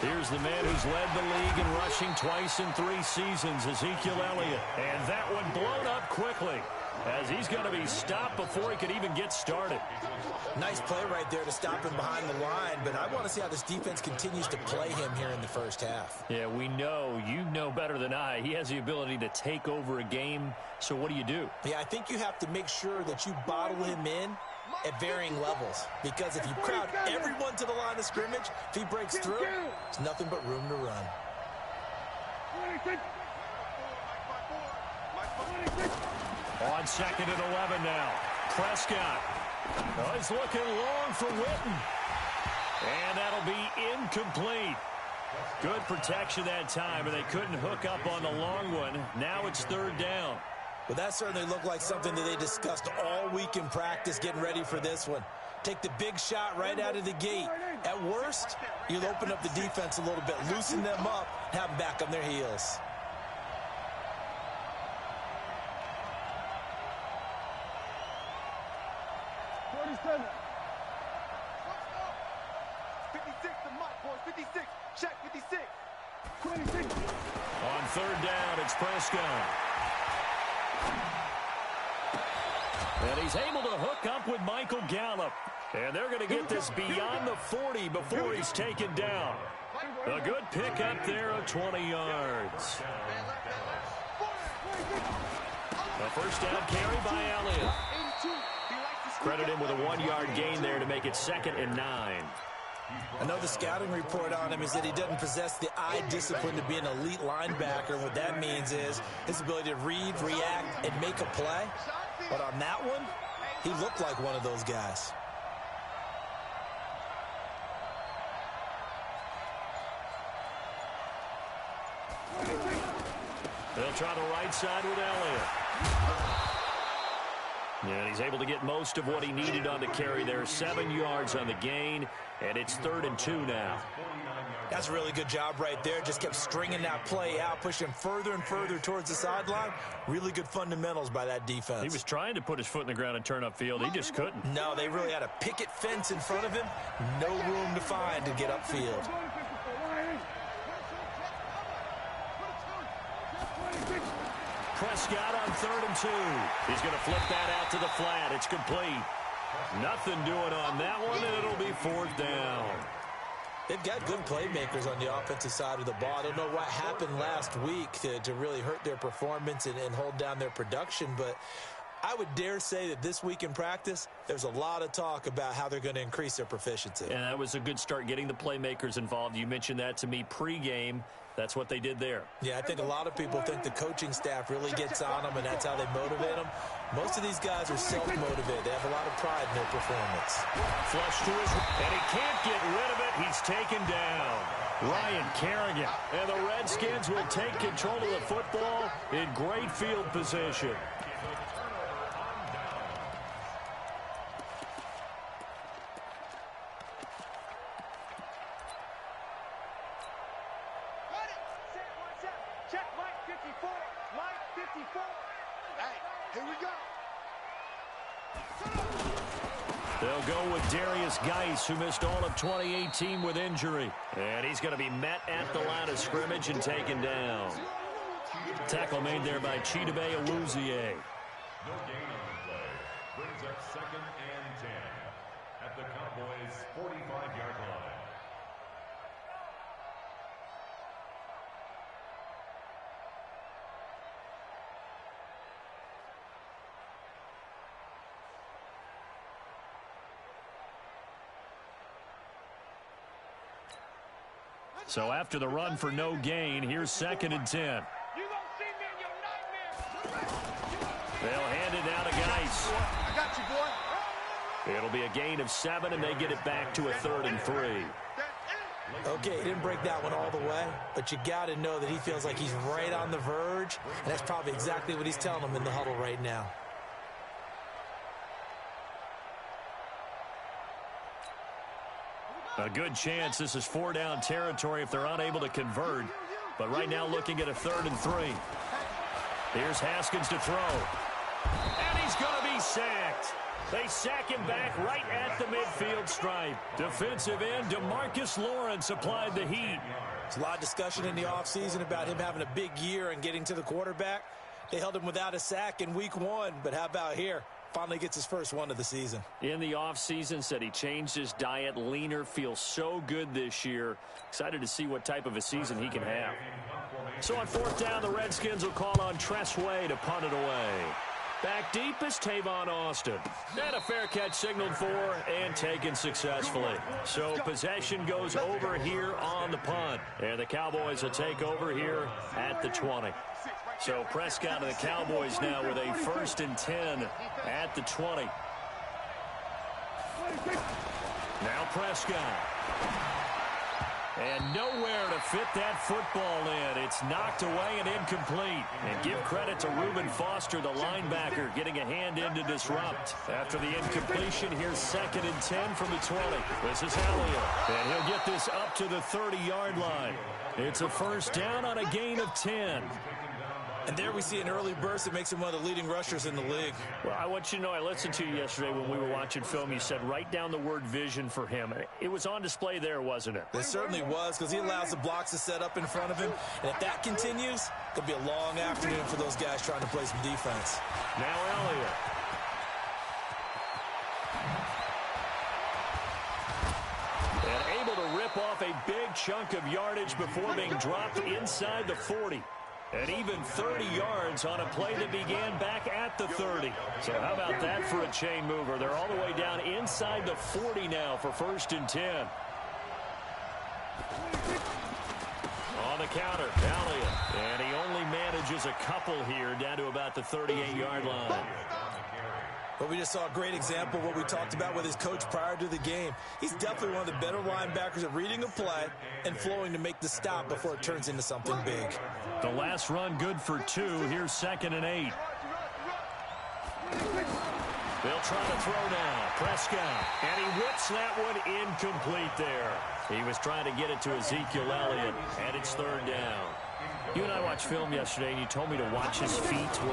Here's the man who's led the league in rushing twice in 3 seasons, Ezekiel Elliott. And that one blown up quickly, as he's going to be stopped before he could even get started. Nice play right there to stop him behind the line, but I want to see how this defense continues to play him here in the first half. Yeah, we know. You know better than I. He has the ability to take over a game, so what do? Yeah, I think you have to make sure that you bottle him in at varying levels, because if you crowd everyone to the line of scrimmage, if he breaks through, there's nothing but room to run. On 2nd and 11 now. Prescott. Oh, he's looking long for Witten. And that'll be incomplete. Good protection that time, and they couldn't hook up on the long one. Now it's 3rd down. Well, that certainly looked like something that they discussed all week in practice getting ready for this one. Take the big shot right out of the gate. At worst, you'll open up the defense a little bit, loosen them up, and have them back on their heels. On 3rd down, it's Prescott. And he's able to hook up with Michael Gallup. And they're going to get this beyond the 40 before he's taken down. A good pickup there of 20 yards. A first down carry by Elliott. Credit him with a 1-yard gain there to make it 2nd and 9. I know the scouting report on him is that he doesn't possess the eye discipline to be an elite linebacker. What that means is his ability to read, react, and make a play. But on that one, he looked like one of those guys. They'll try the right side with Elliott. And he's able to get most of what he needed on the carry there. 7 yards on the gain, and it's 3rd and 2 now. That's a really good job right there. Just kept stringing that play out, pushing him further and further towards the sideline. Really good fundamentals by that defense. He was trying to put his foot in the ground and turn upfield. He just couldn't. No, they really had a picket fence in front of him. No room to find to get upfield. Prescott on 3rd and 2. He's going to flip that out to the flat. It's complete. Nothing doing on that one, and it'll be 4th down. They've got good playmakers on the offensive side of the ball. I don't know what happened last week to really hurt their performance and hold down their production, but I would dare say that this week in practice, there's a lot of talk about how they're going to increase their proficiency. And that was a good start, getting the playmakers involved. You mentioned that to me pregame. That's what they did there. Yeah, I think a lot of people think the coaching staff really gets on them, and that's how they motivate them. Most of these guys are self-motivated. They have a lot of pride in their performance. Flush to his, and he can't get rid of it. He's taken down. Ryan Kerrigan. And the Redskins will take control of the football in great field position. They'll go with Darius Geis, who missed all of 2018 with injury. And he's going to be met at the line of scrimmage and taken down. Tackle made there by Chidobe Awuzie. No gain on the play. Brings up 2nd and 10 at the Cowboys' 45-yard line. So after the run for no gain, here's 2nd and 10. They'll hand it now to Geis. I got you, boy. It'll be a gain of 7, and they get it back to a 3rd and 3. Okay, he didn't break that one all the way, but you got to know that he feels like he's right on the verge, and that's probably exactly what he's telling them in the huddle right now. A good chance this is 4-down territory if they're unable to convert. But right now looking at a 3rd and 3. Here's Haskins to throw. And he's going to be sacked. They sack him back right at the midfield stripe. Defensive end DeMarcus Lawrence applied the heat. There's a lot of discussion in the offseason about him having a big year and getting to the quarterback. They held him without a sack in week 1, but how about here? Finally gets his first one of the season. In the offseason, said he changed his diet, leaner, feels so good this year. Excited to see what type of a season he can have. So on 4th down, the Redskins will call on Tressway to punt it away. Back deep is Tavon Austin. And a fair catch signaled for and taken successfully. So possession goes over here on the punt. And the Cowboys will take over here at the 20. So Prescott and the Cowboys now with a 1st and 10 at the 20. Now Prescott. And nowhere to fit that football in. It's knocked away and incomplete. And give credit to Reuben Foster, the linebacker, getting a hand in to disrupt. After the incompletion, here's 2nd and 10 from the 20. This is Elliott. And he'll get this up to the 30-yard line. It's a 1st down on a gain of 10. And there we see an early burst that makes him one of the leading rushers in the league. Well, I want you to know, I listened to you yesterday when we were watching film. You said write down the word vision for him. It was on display there, wasn't it? It certainly was, because he allows the blocks to set up in front of him. And if that continues, it could be a long afternoon for those guys trying to play some defense. Now Elliott. And able to rip off a big chunk of yardage before being dropped inside the 40. And even 30 yards on a play that began back at the 30. So how about that for a chain mover? They're all the way down inside the 40 now for 1st and 10. On the counter, Elliott. And he only manages a couple here down to about the 38-yard line. But we just saw a great example of what we talked about with his coach prior to the game. He's definitely one of the better linebackers at reading a play and flowing to make the stop before it turns into something big. The last run good for 2. Here's 2nd and 8. They'll try to throw now. Prescott. And he whips that one incomplete there. He was trying to get it to Ezekiel Elliott, and it's 3rd down. You and I watched film yesterday, and you told me to watch his feet. For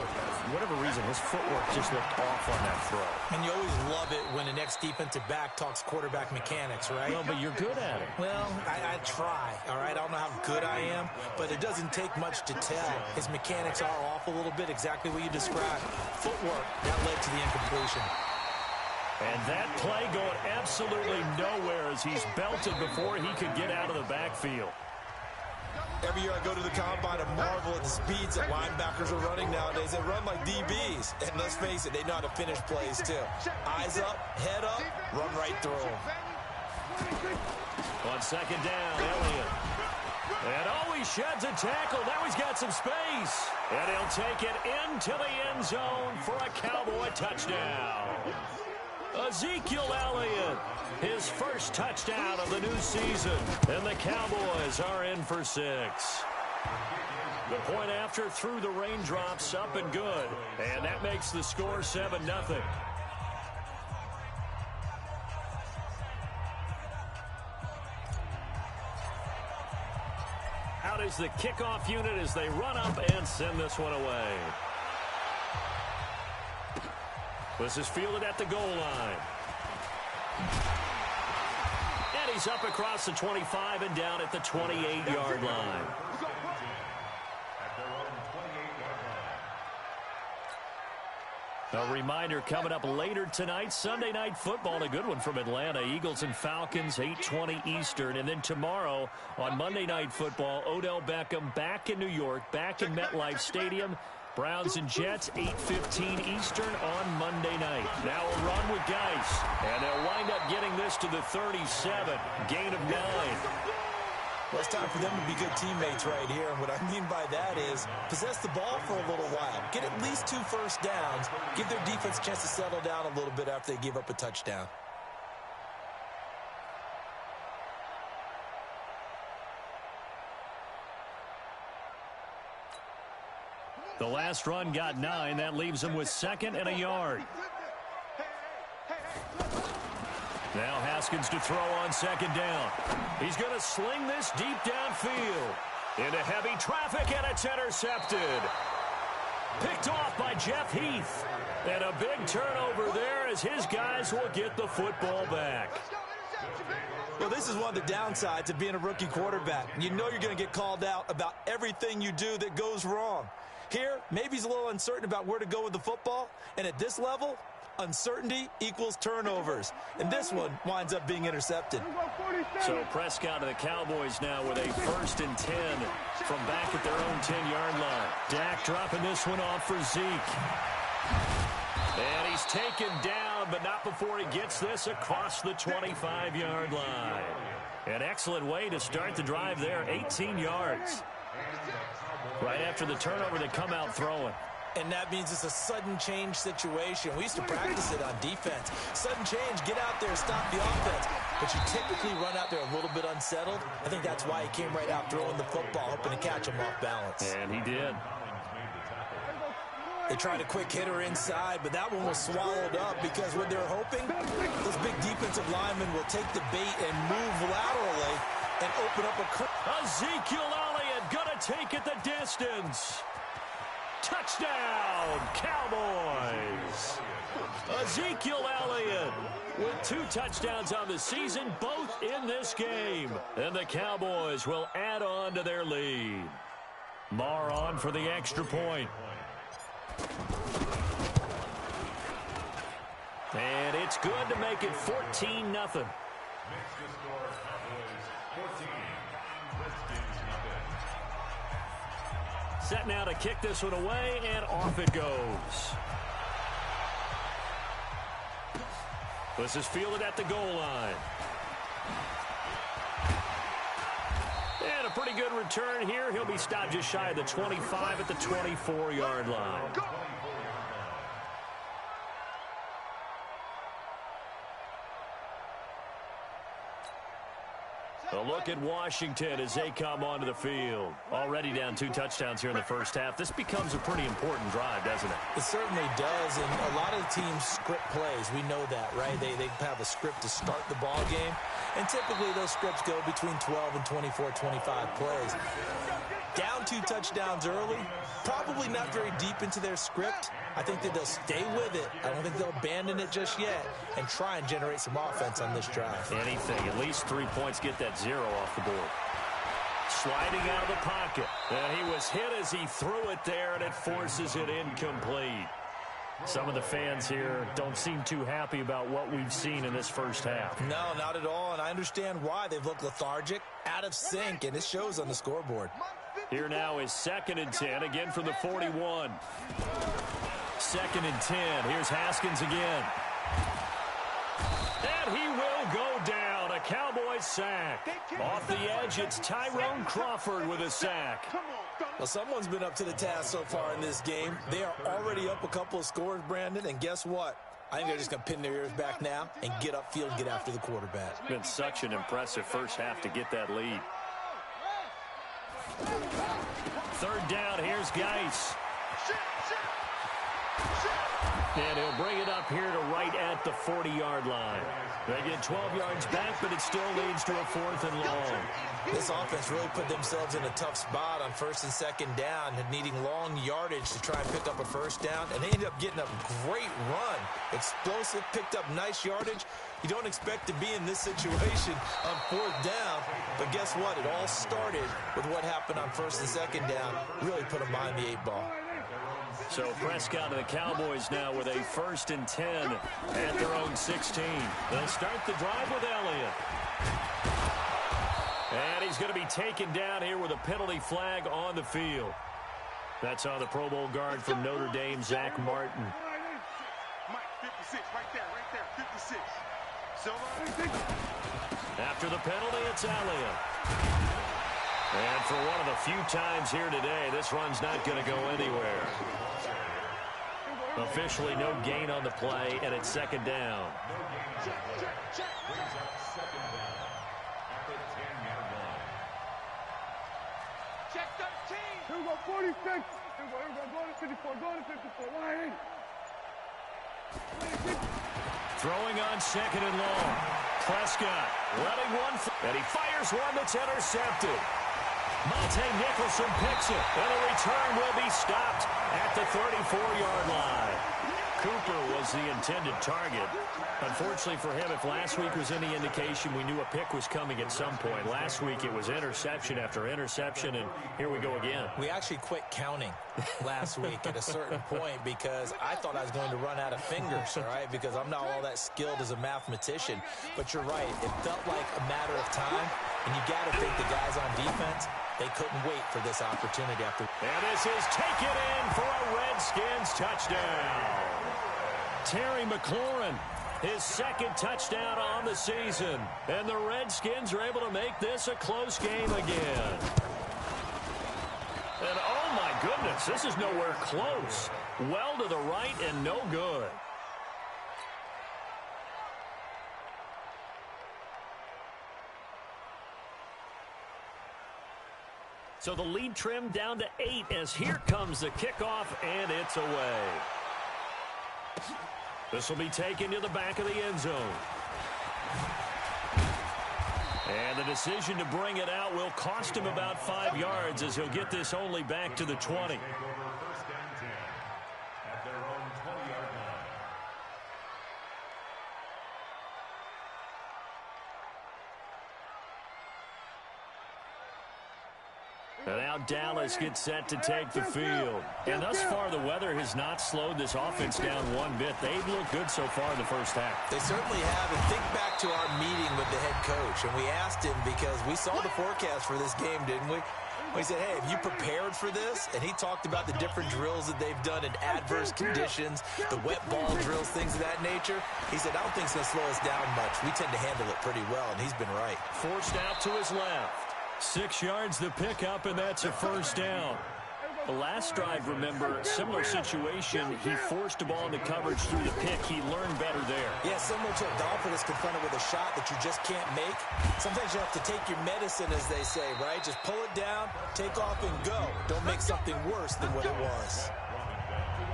whatever reason, his footwork just looked off on that throw. And you always love it when the next defensive back talks quarterback mechanics, right? Well, but you're good at it. Well, I try, all right? I don't know how good I am, but it doesn't take much to tell. His mechanics are off a little bit, exactly what you described. Footwork, that led to the incompletion. And that play going absolutely nowhere as he's belted before he could get out of the backfield. Every year I go to the combine and marvel at the speeds that linebackers are running nowadays. They run like DBs. And let's face it, they know how to finish plays too. Eyes up, head up, run right through them. On 2nd down, Elliott. And he sheds a tackle. Now he's got some space. And he'll take it into the end zone for a Cowboy touchdown. Ezekiel Elliott, his first touchdown of the new season. And the Cowboys are in for 6. The point after through the raindrops, up and good. And that makes the score 7-0. Out is the kickoff unit as they run up and send this one away. This is fielded at the goal line. And he's up across the 25 and down at the 28-yard line. A reminder coming up later tonight, Sunday Night Football, a good one from Atlanta. Eagles and Falcons, 8:20 Eastern. And then tomorrow on Monday Night Football, Odell Beckham back in New York, back in MetLife Stadium. Browns and Jets, 8:15 Eastern on Monday night. Now a run with Geis. And they'll wind up getting this to the 37. Gain of 9. Well, it's time for them to be good teammates right here. And what I mean by that is possess the ball for a little while. Get at least 2 first downs. Give their defense a chance to settle down a little bit after they give up a touchdown. The last run got 9. That leaves him with 2nd and a yard. Now Haskins to throw on 2nd down. He's going to sling this deep downfield. Into heavy traffic, and it's intercepted. Picked off by Jeff Heath. And a big turnover there as his guys will get the football back. Well, this is one of the downsides of being a rookie quarterback. You know you're going to get called out about everything you do that goes wrong. Here, maybe he's a little uncertain about where to go with the football. And at this level, uncertainty equals turnovers. And this one winds up being intercepted. So Prescott and the Cowboys now with a 1st and 10 from back at their own 10-yard line. Dak dropping this one off for Zeke. And he's taken down, but not before he gets this across the 25-yard line. An excellent way to start the drive there, 18 yards. Right after the turnover, they come out throwing. And that means it's a sudden change situation. We used to practice it on defense. Sudden change, get out there, stop the offense. But you typically run out there a little bit unsettled. I think that's why he came right out throwing the football, hoping to catch him off balance. And he did. They tried a quick hitter inside, but that one was swallowed up because what they're hoping, those big defensive linemen will take the bait and move laterally and open up a... Ezekiel Elliott gonna take it the distance. Touchdown, Cowboys. Ezekiel Elliott with 2 touchdowns on the season, both in this game. And the Cowboys will add on to their lead. Marr on for the extra point. And it's good to make it 14-0. Set now to kick this one away, and off it goes. This is fielded at the goal line. And a pretty good return here. He'll be stopped just shy of the 25 at the 24-yard line. A look at Washington as they come onto the field. Already down 2 touchdowns here in the first half. This becomes a pretty important drive, doesn't it? It certainly does, and a lot of the teams script plays. We know that, right? They have a script to start the ball game, and typically those scripts go between 12 and 24, 25 plays. Down 2 touchdowns early, probably not very deep into their script. I think that they'll stay with it. I don't think they'll abandon it just yet and try and generate some offense on this drive. Anything. At least 3 points, get that 0 off the board. Sliding out of the pocket. And he was hit as he threw it there, and it forces it incomplete. Some of the fans here don't seem too happy about what we've seen in this first half. No, not at all, and I understand why. They've looked lethargic, out of sync, and it shows on the scoreboard. Here now is 2nd and 10, again from the 41. 2nd and 10. Here's Haskins again. And he will go down. A Cowboys sack. Off the edge, it's Tyrone Crawford with a sack. Well, someone's been up to the task so far in this game. They are already up a couple of scores, Brandon, and guess what? I think they're just going to pin their ears back now and get upfield and get after the quarterback. It's been such an impressive first half to get that lead. 3rd down, here's Geis. And he'll bring it up here to right at the 40-yard line. They get 12 yards back, but it still leads to a 4th and long. This offense really put themselves in a tough spot on 1st and 2nd down, and needing long yardage to try and pick up a 1st down, and they ended up getting a great run. Explosive, picked up nice yardage. You don't expect to be in this situation on 4th down, but guess what? It all started with what happened on 1st and 2nd down. Really put them behind the 8 ball. So Prescott and the Cowboys now with a 1st and 10 at their own 16. They'll start the drive with Elliott. And he's going to be taken down here with a penalty flag on the field. That's on the Pro Bowl guard from Notre Dame, Zach Martin. Mike, 56, right there, 56. After the penalty, it's Elliott. And for one of the few times here today, this run's not going to go anywhere. Officially no gain on the play, and it's 2nd down. Check 13. Here we go, 46. Here we go, go to 54, go to 54. Line. Throwing on 2nd and long. Prescott letting one, and he fires one that's intercepted. Monte Nicholson picks it, and the return will be stopped at the 34-yard line. Cooper was the intended target. Unfortunately for him, if last week was any indication, we knew a pick was coming at some point. Last week it was interception after interception, and here we go again. We actually quit counting last week at a certain point because I thought I was going to run out of fingers, all right, because I'm not all that skilled as a mathematician. But you're right. It felt like a matter of time, and you got to think the guys on defense, they couldn't wait for this opportunity after. And this is taken in for a Redskins touchdown. Terry McLaurin, his second touchdown on the season. And the Redskins are able to make this a close game again. And oh my goodness, this is nowhere close. Well to the right and no good. So the lead trimmed down to 8 as here comes the kickoff, and it's away. This will be taken to the back of the end zone. And the decision to bring it out will cost him about 5 yards as he'll get this only back to the 20. And now Dallas gets set to take the field. And thus far, the weather has not slowed this offense down one bit. They've looked good so far in the first half. They certainly have. And think back to our meeting with the head coach. And we asked him because we saw the forecast for this game, didn't we? We said, hey, have you prepared for this? And he talked about the different drills that they've done in adverse conditions, the wet ball drills, things of that nature. He said, I don't think it's going to slow us down much. We tend to handle it pretty well, and he's been right. Forced out to his left. 6 yards the pickup, and that's a first down. The last drive, remember, similar situation. He forced a ball into coverage through the pick. He learned better there. Yeah, similar to a golfer that's confronted with a shot that you just can't make. Sometimes you have to take your medicine, as they say, right? Just pull it down, take off, and go. Don't make something worse than what it was.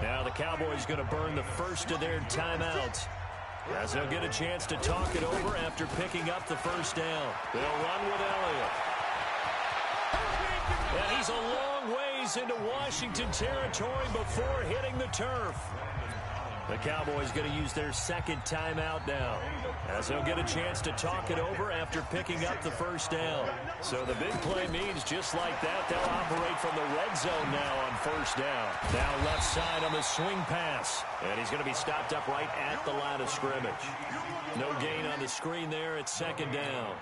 Now the Cowboys going to burn the first of their timeouts, as they'll get a chance to talk it over after picking up the first down. They'll run with Elliott. And he's a long ways into Washington territory before hitting the turf. The Cowboys going to use their second timeout now, as they'll get a chance to talk it over after picking up the first down. So the big play means just like that, they'll operate from the red zone now on first down. Now left side on the swing pass, and he's going to be stopped up right at the line of scrimmage. No gain on the screen there. It's second down.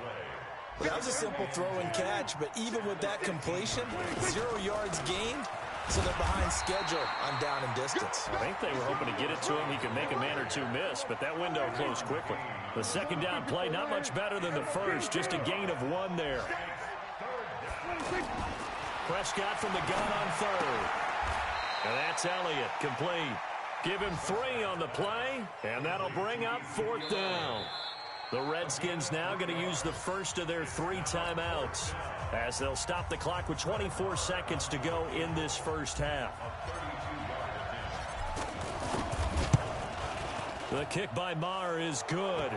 Well, that was a simple throw and catch, but even with that completion, 0 yards gained, so they're behind schedule on down and distance. I think they were hoping to get it to him. He could make a man or two miss, but that window closed quickly. The second down play, not much better than the first, just a gain of 1 there. Prescott from the gun on third. And that's Elliott, complete. Give him 3 on the play, and that'll bring up 4th down. The Redskins now going to use the first of their 3 timeouts, as they'll stop the clock with 24 seconds to go in this first half. The kick by Maher is good.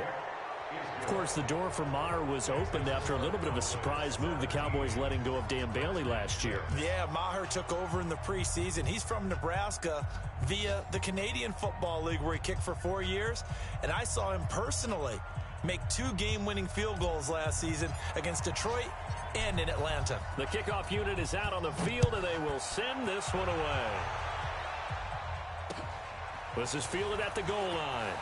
Of course, the door for Maher was opened after a little bit of a surprise move, the Cowboys letting go of Dan Bailey last year. Yeah, Maher took over in the preseason. He's from Nebraska via the Canadian Football League, where he kicked for 4 years, and I saw him personally make 2 game-winning field goals last season against Detroit and in Atlanta. The kickoff unit is out on the field, and they will send this one away. This is fielded at the goal line.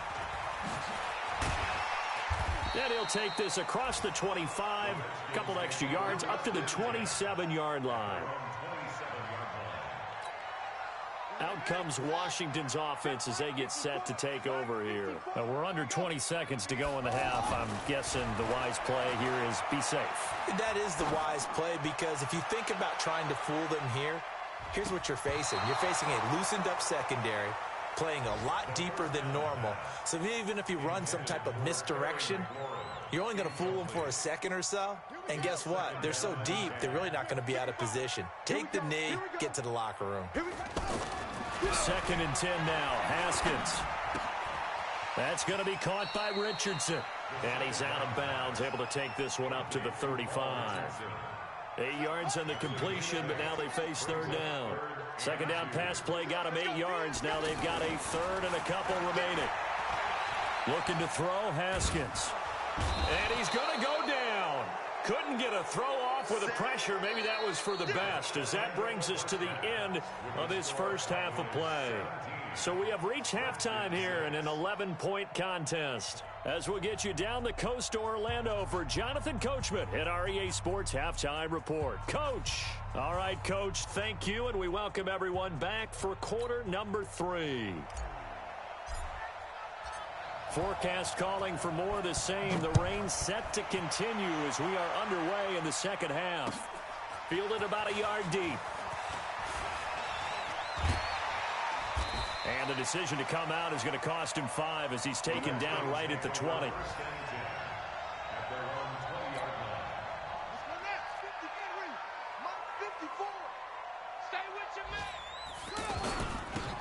And he'll take this across the 25, a couple extra yards, up to the 27-yard line. Out comes Washington's offense as they get set to take over here. We're under 20 seconds to go in the half. I'm guessing the wise play here is be safe. That is the wise play, because if you think about trying to fool them here, here's what you're facing. You're facing a loosened-up secondary, playing a lot deeper than normal. So even if you run some type of misdirection, you're only going to fool them for a second or so. And guess what? They're so deep, they're really not going to be out of position. Take the knee, get to the locker room. 2nd and 10 now. Haskins. That's going to be caught by Richardson. And he's out of bounds, able to take this one up to the 35. 8 yards on the completion, but now they face third down. Second down pass play got them 8 yards. Now they've got a third and a couple remaining. Looking to throw, Haskins. And he's going to go down. Couldn't get a throw off with the pressure. Maybe that was for the best, as that brings us to the end of this first half of play. So we have reached halftime here in an 11-point contest. As we'll get you down the coast to Orlando for Jonathan Coachman at our EA Sports Halftime Report. Coach. All right, Coach, thank you, and we welcome everyone back for quarter number 3. Forecast calling for more of the same. The rain set to continue as we are underway in the second half. Fielded about a yard deep. And the decision to come out is going to cost him 5 as he's taken down right at the 20.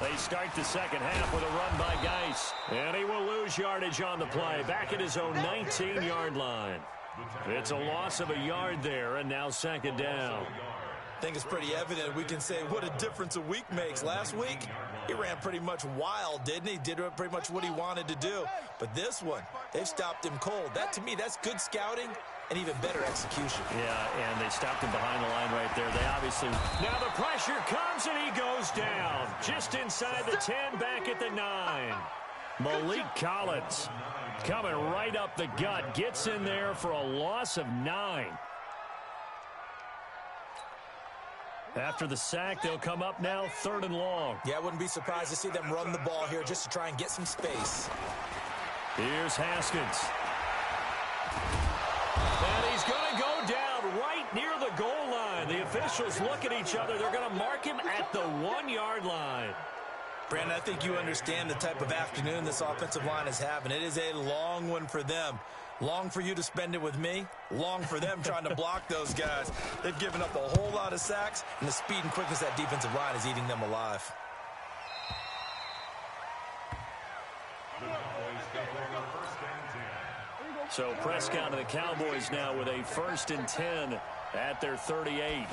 They start the second half with a run by Geis. And he will lose yardage on the play. Back at his own 19-yard line. It's a loss of a yard there, and now second down. I think it's pretty evident. We can say what a difference a week makes. Last week, he ran pretty much wild, didn't he? Did pretty much what he wanted to do. But this one, they've stopped him cold. That, to me, that's good scouting and even better execution. Yeah, and they stopped him behind the line right there. They obviously... Now the pressure comes, and he goes down. Just inside the 10, back at the 9. Malik Collins coming right up the gut. Gets in there for a loss of 9. After the sack, they'll come up now 3rd and long. Yeah, I wouldn't be surprised to see them run the ball here just to try and get some space. Here's Haskins. And he's going to go down right near the goal line. The officials look at each other. They're going to mark him at the 1-yard line. Brandon, I think you understand the type of afternoon this offensive line is having. It is a long one for them. Long for you to spend it with me. Long for them trying to block those guys. They've given up a whole lot of sacks, and the speed and quickness of that defensive line is eating them alive. So Prescott and the Cowboys now with a 1st and 10 at their 38.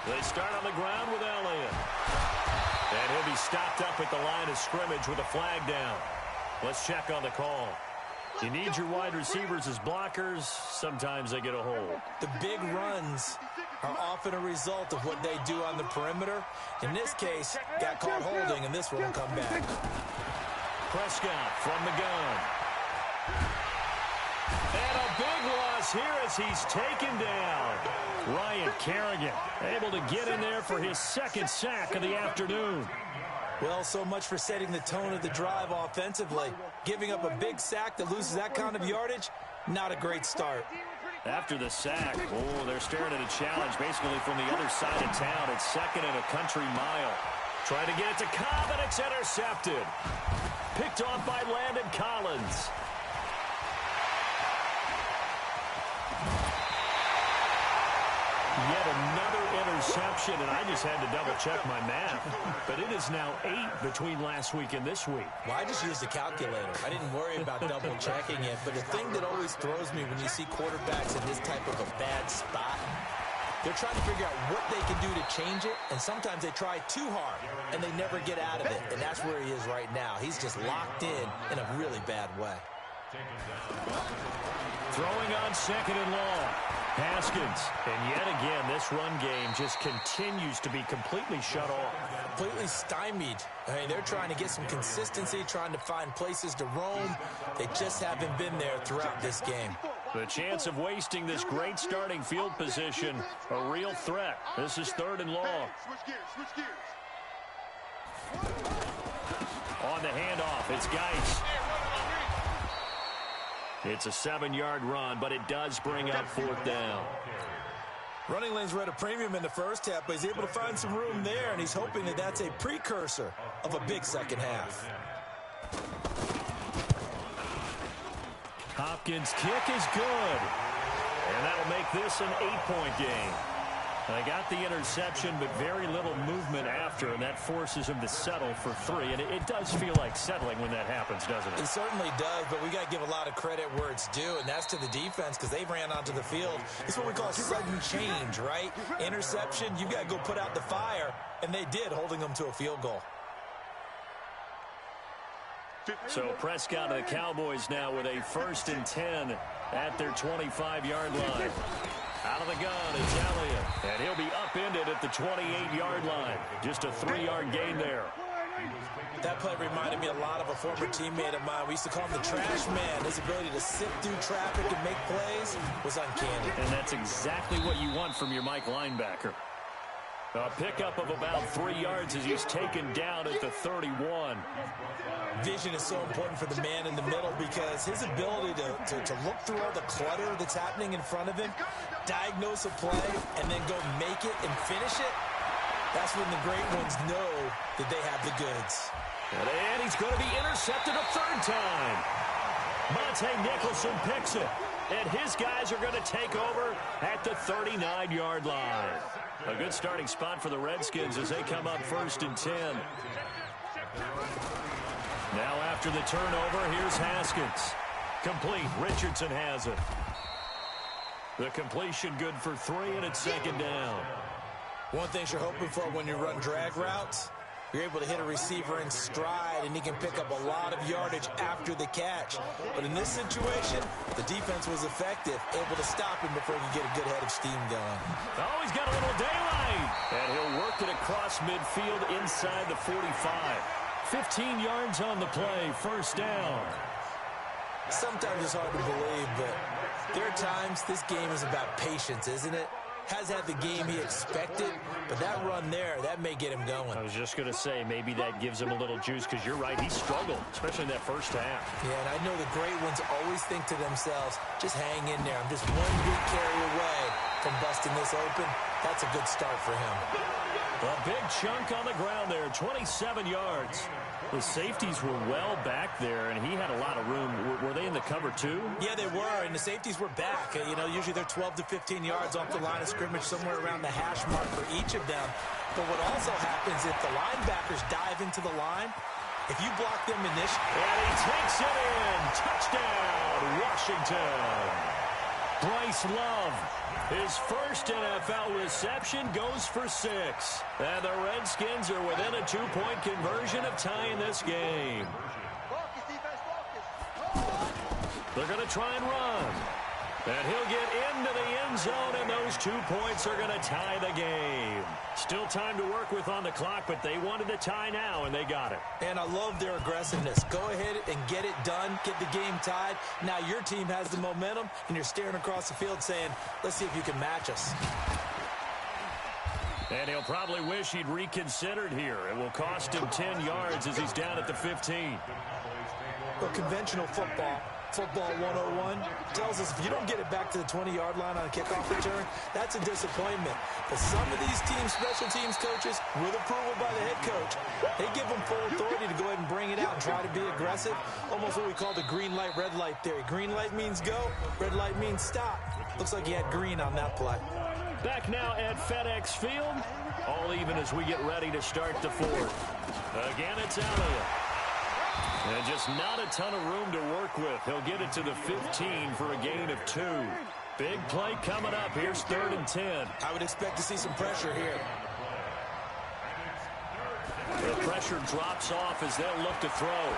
They start on the ground with Elliott. And he'll be stopped up at the line of scrimmage with a flag down. Let's check on the call. You need your wide receivers as blockers. Sometimes they get a hold. The big runs are often a result of what they do on the perimeter. In this case, got caught holding, and this one will come back. Prescott from the gun. And a big loss here as he's taken down. Ryan Kerrigan able to get in there for his 2nd sack of the afternoon. Well, so much for setting the tone of the drive offensively. Giving up a big sack that loses that kind of yardage, not a great start. After the sack, they're staring at a challenge basically from the other side of town. It's 2nd and a country mile. Trying to get it to Cobb, and it's intercepted. Picked off by Landon Collins. Yet another interception, and I just had to double-check my math. But it is now 8 between last week and this week. Well, I just used a calculator. I didn't worry about double-checking it. But the thing that always throws me when you see quarterbacks in this type of a bad spot, they're trying to figure out what they can do to change it, and sometimes they try too hard, and they never get out of it. And that's where he is right now. He's just locked in a really bad way. Throwing on 2nd and long. Haskins. And yet again, this run game just continues to be completely shut off. Completely stymied. I mean, they're trying to get some consistency, trying to find places to roam. They just haven't been there throughout this game. The chance of wasting this great starting field position, a real threat. This is 3rd and long. On the handoff, it's Geis. It's a 7-yard run, but it does bring up 4th down. Running lanes were at a premium in the first half, but he's able to find some room there, and he's hoping that that's a precursor of a big second half. Hopkins' kick is good. And that'll make this an 8-point game. They got the interception, but very little movement after, and that forces him to settle for 3. And it does feel like settling when that happens, doesn't it? It certainly does, but we got to give a lot of credit where it's due, and that's to the defense because they ran onto the field. It's what we call sudden change, right? Interception, you got to go put out the fire, and they did, holding them to a field goal. So Prescott of the Cowboys now with a 1st and 10 at their 25-yard line. Out of the gun, it's Elliott. And he'll be upended at the 28-yard line. Just a 3-yard gain there. That play reminded me a lot of a former teammate of mine. We used to call him the trash man. His ability to sift through traffic and make plays was uncanny. And that's exactly what you want from your Mike linebacker. A pickup of about 3 yards as he's taken down at the 31. Vision is so important for the man in the middle because his ability to look through all the clutter that's happening in front of him, diagnose a play, and then go make it and finish it, that's when the great ones know that they have the goods. And he's going to be intercepted a 3rd time. Monte Nicholson picks it. And his guys are going to take over at the 39-yard line. A good starting spot for the Redskins as they come up 1st and 10. Now after the turnover, here's Haskins. Complete. Richardson has it. The completion good for 3, and it's 2nd down. One thing you're hoping for when you run drag routes, you're able to hit a receiver in stride, and he can pick up a lot of yardage after the catch. But in this situation, the defense was effective, able to stop him before he could get a good head of steam going. Oh, he's got a little daylight. And he'll work it across midfield inside the 45. 15 yards on the play, 1st down. Sometimes it's hard to believe, but there are times this game is about patience, isn't it? Has had the game he expected, but that run there, that may get him going. I was just going to say, maybe that gives him a little juice, because you're right, he struggled, especially in that 1st half. Yeah, and I know the great ones always think to themselves, just hang in there. I'm just one big carry away from busting this open. That's a good start for him. A big chunk on the ground there, 27 yards. The safeties were well back there, and he had a lot of room. Were they in the cover, too? Yeah, they were, and the safeties were back. You know, usually they're 12 to 15 yards off the line of scrimmage, somewhere around the hash mark for each of them. But what also happens if the linebackers dive into the line, if you block them initially. And he takes it in. Touchdown, Washington. Bryce Love. His 1st NFL reception goes for 6. And the Redskins are within a 2-point conversion of tying this game. They're going to try and run. And he'll get into the end zone, and those 2 points are going to tie the game. Still time to work with on the clock, but they wanted to tie now, and they got it. And I love their aggressiveness. Go ahead and get it done, get the game tied. Now your team has the momentum, and you're staring across the field saying, let's see if you can match us. And he'll probably wish he'd reconsidered here. It will cost him 10 yards as he's down at the 15. Well, conventional football 101 tells us if you don't get it back to the 20-yard line on a kickoff return, that's a disappointment. But some of these teams, special teams coaches, with approval by the head coach, they give them full authority to go ahead and bring it out and try to be aggressive. Almost what we call the green light, red light theory. Green light means go, red light means stop. Looks like he had green on that play. Back now at FedEx Field. All even as we get ready to start the 4th. Again, it's Elliott. And just not a ton of room to work with. He'll get it to the 15 for a gain of 2. Big play coming up. Here's 3rd and 10. I would expect to see some pressure here. The pressure drops off as they'll look to throw.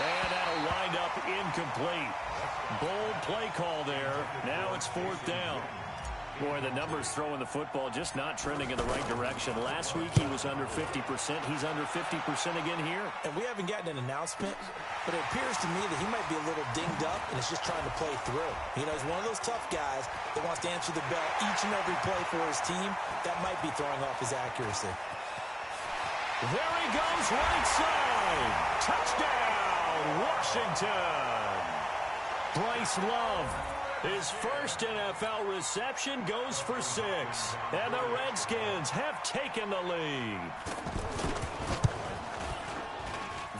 And that'll wind up incomplete. Bold play call there. Now it's 4th down. Boy, the numbers throwing the football just not trending in the right direction. Last week he was under 50%. He's under 50% again here. And we haven't gotten an announcement, but it appears to me that he might be a little dinged up and is just trying to play through. You know, he's one of those tough guys that wants to answer the bell each and every play for his team. That might be throwing off his accuracy. There he goes, right side. Touchdown, Washington. Bryce Love. His 1st NFL reception goes for 6. And the Redskins have taken the lead.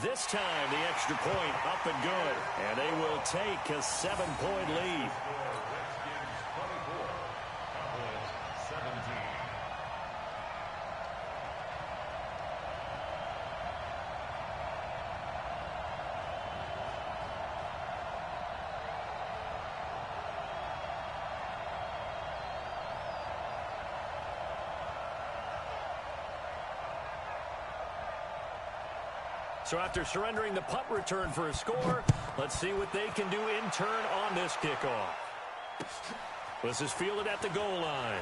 This time, the extra point up and good. And they will take a 7-point lead. So after surrendering the punt return for a score, let's see what they can do in turn on this kickoff. This is fielded at the goal line.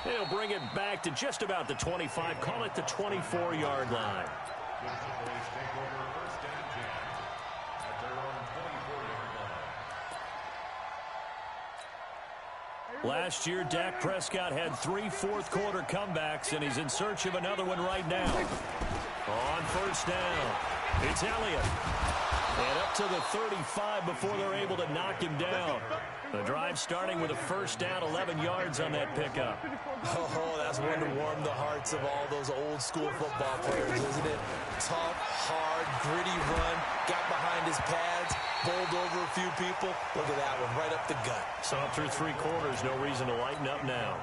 They'll bring it back to just about the 25. Call it the 24-yard line. Last year, Dak Prescott had 3 fourth-quarter comebacks, and he's in search of another one right now. On first down, it's Elliott. And up to the 35 before they're able to knock him down. The drive starting with a first down, 11 yards on that pickup. Oh, that's one to warm the hearts of all those old-school football players, isn't it? Tough, hard, gritty run, got behind his pads, bowled over a few people. Look at that one, right up the gut. Saw through 3 quarters, no reason to lighten up now.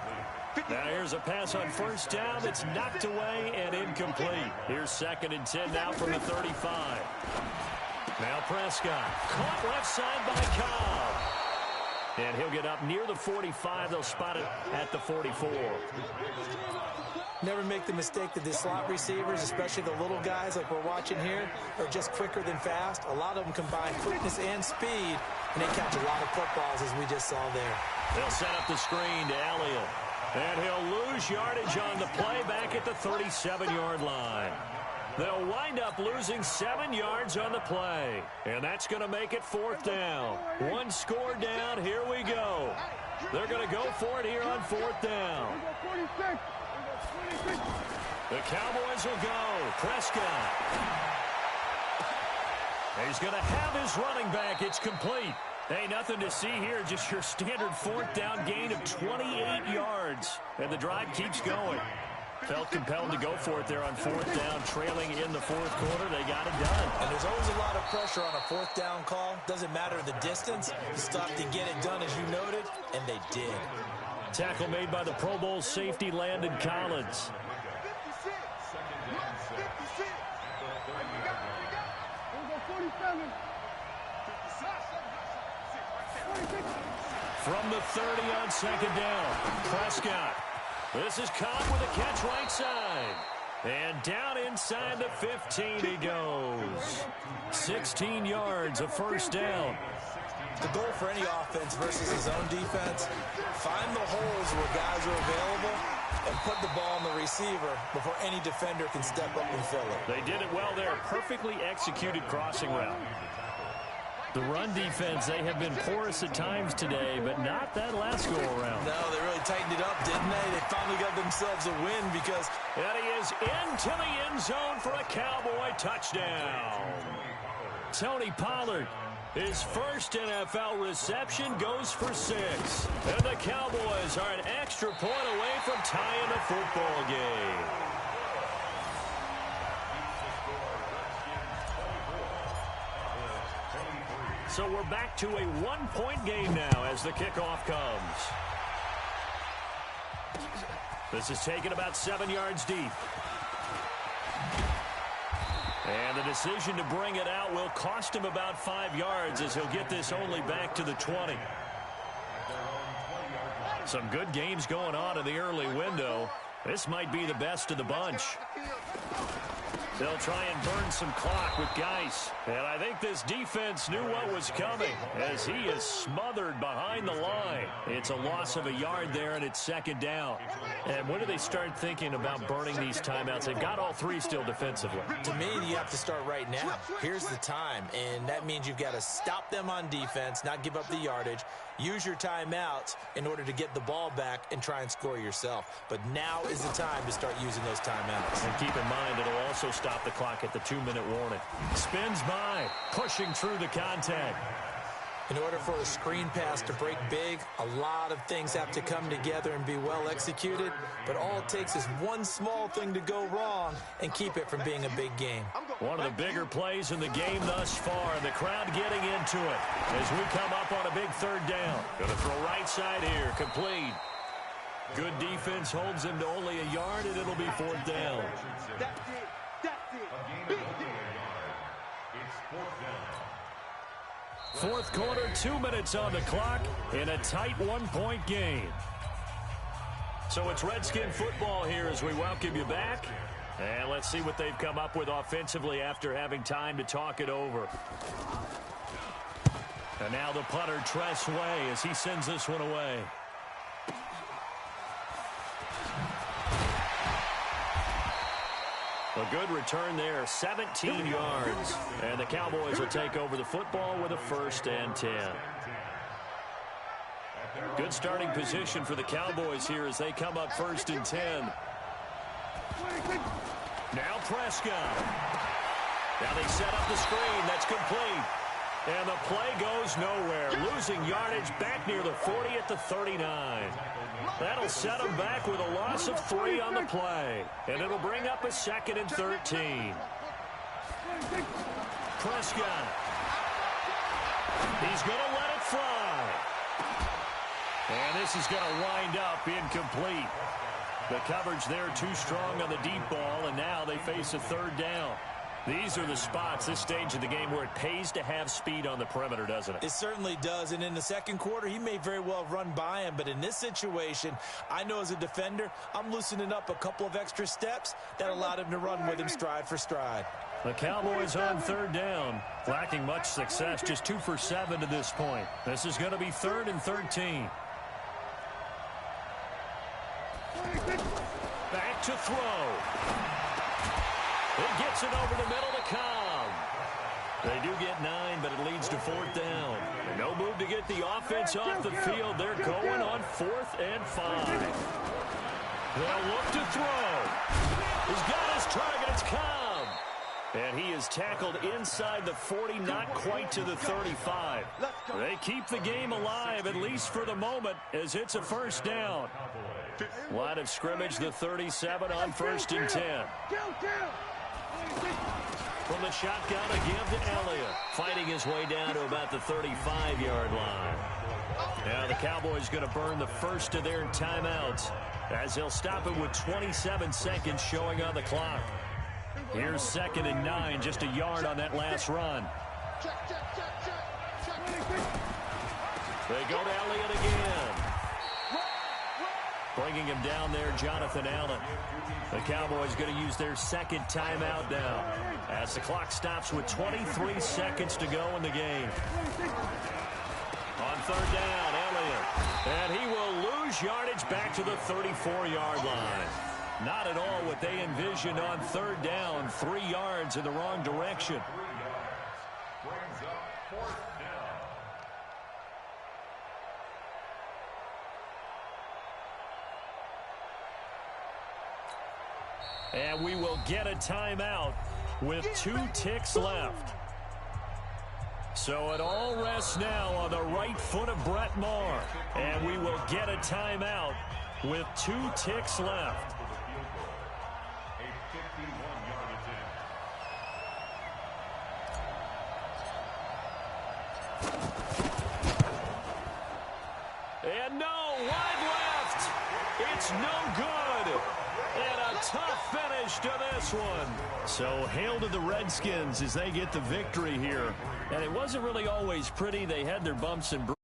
Now here's a pass on first down that's knocked away and incomplete. Here's 2nd and 10 now from the 35. Now Prescott, caught left side by Cobb. And he'll get up near the 45. They'll spot it at the 44. Never make the mistake that the slot receivers, especially the little guys like we're watching here, are just quicker than fast. A lot of them combine quickness and speed, and they catch a lot of footballs, as we just saw there. They'll set up the screen to Elliott. And he'll lose yardage on the play back at the 37-yard line. They'll wind up losing 7 yards on the play. And that's going to make it 4th down. 1 score down. Here we go. They're going to go for it here on 4th down. The Cowboys will go. Prescott. He's going to have his running back. It's complete. Hey, nothing to see here. Just your standard 4th down gain of 28 yards. And the drive keeps going. Felt compelled to go for it there on 4th down, trailing in the 4th quarter. They got it done. And there's always a lot of pressure on a 4th down call. Doesn't matter the distance. You stop to get it done, as you noted, and they did. Tackle made by the Pro Bowl safety, Landon Collins. From the 30 on 2nd down, Prescott. This is Cobb with a catch right side. And down inside the 15 he goes. 16 yards, a first down. The goal for any offense versus his own defense, find the holes where guys are available and put the ball on the receiver before any defender can step up and fill it. They did it well there. Perfectly executed crossing route. The run defense, they have been porous at times today, but not that last go-around. No, they really tightened it up, didn't they? They finally got themselves a win because... And he is into the end zone for a Cowboy touchdown. Tony Pollard, his first NFL reception, goes for 6. And the Cowboys are an extra point away from tying the football game. So we're back to a 1-point game now as the kickoff comes. This is taken about 7 yards deep. And the decision to bring it out will cost him about 5 yards as he'll get this only back to the 20. Some good games going on in the early window. This might be the best of the bunch. They'll try and burn some clock with Geis. And I think this defense knew what was coming as he is smothered behind the line. It's a loss of a yard there, and it's 2nd down. And when do they start thinking about burning these timeouts? They've got all 3 still defensively. To me, you have to start right now. Here's the time, and that means you've got to stop them on defense, not give up the yardage. Use your timeouts in order to get the ball back and try and score yourself. But now is the time to start using those timeouts. And keep in mind, it'll also stop the clock at the 2-minute warning. Spins by, pushing through the contact. In order for a screen pass to break big, a lot of things have to come together and be well executed. But all it takes is one small thing to go wrong and keep it from being a big game. One of the bigger plays in the game thus far. The crowd getting into it as we come up on a big 3rd down. Going to throw right side here, complete. Good defense holds him to only a yard, and it'll be 4th down. That's it. Big hit. It's 4th down. 4th quarter, 2 minutes on the clock in a tight 1-point game. So it's Redskin football here as we welcome you back. And let's see what they've come up with offensively after having time to talk it over. And now the punter, Tress Way, as he sends this one away. A good return there, 17 yards. And the Cowboys will take over the football with a 1st and 10. Good starting position for the Cowboys here as they come up 1st and 10. Now Prescott. Now they set up the screen. That's complete. And the play goes nowhere. Losing yardage back near the 40 at the 39. That'll set them back with a loss of 3 on the play. And it'll bring up a 2nd and 13. Prescott. He's going to let it fly. And this is going to wind up incomplete. The coverage there too strong on the deep ball, and now they face a 3rd down. These are the spots, this stage of the game, where it pays to have speed on the perimeter, doesn't it? It certainly does, and in the second quarter, he may very well run by him, but in this situation, I know as a defender, I'm loosening up a couple of extra steps that allowed him to run with him stride for stride. The Cowboys on 3rd down, lacking much success, just 2 for 7 to this point. This is going to be 3rd and 13. Back to throw. It gets it over the middle to Cobb. They do get 9, but it leads to 4th down. No move to get the offense off the field. They're going on 4th and 5. They'll look to throw. He's got his target. It's Cobb. And he is tackled inside the 40, not quite to the 35. They keep the game alive, at least for the moment, as it's a 1st down. Line of scrimmage, the 37 on 1st and 10. From the shotgun, a give to Elliott. Fighting his way down to about the 35-yard line. Now the Cowboys going to burn the first of their timeouts as they'll stop it with 27 seconds showing on the clock. Here's 2nd and 9, just a yard on that last run. They go to Elliott again. Bringing him down there, Jonathan Allen. The Cowboys going to use their 2nd timeout now as the clock stops with 23 seconds to go in the game. On 3rd down, Elliott. And he will lose yardage back to the 34-yard line. Not at all what they envisioned on 3rd down. 3 yards in the wrong direction. Brings up 4th down. And we will get a timeout with 2 ticks left. So it all rests now on the right foot of Brett Maher. And we will get a timeout with 2 ticks left. And no, wide left. It's no good. And a tough finish to this one. So hail to the Redskins as they get the victory here. And it wasn't really always pretty. They had their bumps and bruises.